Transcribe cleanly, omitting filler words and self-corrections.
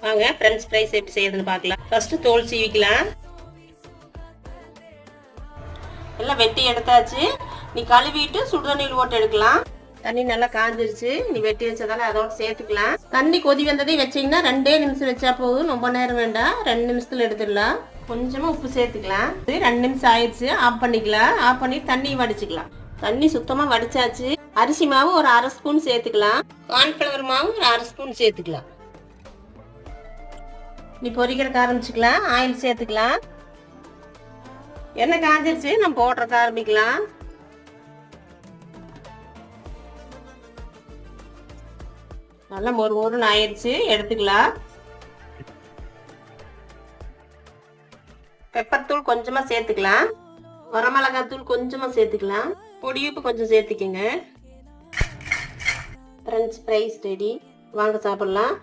வாங்க French fries எப்படி செய்யறதுன்னு பார்க்கலாம். ஃபர்ஸ்ட் தோல் சீவிக்கலாம். எல்லாம் வெட்டி எடுத்தாச்சு. நீ கழுவிட்டு சுடுதண்ணியில் போட்டு எடுக்கலாம். தண்ணி நல்லா காஞ்சிருச்சு. நீ வெட்டி வச்சதால அதோட சேர்த்துக்கலாம். தண்ணி கொதி வந்ததையும் வச்சீங்கன்னா 2 நிமிஷம் வச்சா போதும். ரொம்ப நேரம் வேண்டாம், 2 நிமிஷத்துல எடுத்துடலாம். கொஞ்சமா உப்பு சேர்த்துக்கலாம். 2 நிமிஷம் ஆயிடுச்சு. ஆஃப் பண்ணிக்கலாம். ஆஃப் பண்ணி தண்ணி வடிச்சுக்கலாம். தண்ணி சுத்தமா வடிச்சாச்சு. அரிசி மாவு ஒரு 1/2 ஸ்பூன் சேர்த்துக்கலாம். கார்ன்ஃபிளவர் மாவு ஒரு 1/2 ஸ்பூன் சேர்த்துக்கலாம். நீ பொரிக்கிறதுக்கு ஆரம்பிச்சுக்கலாம். ஆயில் சேர்த்துக்கலாம். எண்ணெய் காஞ்சிருச்சு. நம்ம போடுறதுக்கு ஆரம்பிக்கலாம். நல்லா மொறுமொறுன்னு ஆயிடுச்சு. எடுத்துக்கலாம். பெப்பர் தூள் கொஞ்சமா சேர்த்துக்கலாம். வரமிளகாய் தூள் கொஞ்சமா சேர்த்துக்கலாம். பொடி உப்பு கொஞ்சம் சேர்த்துக்கங்க. French fries ready. வாங்க சாப்பிடலாம்.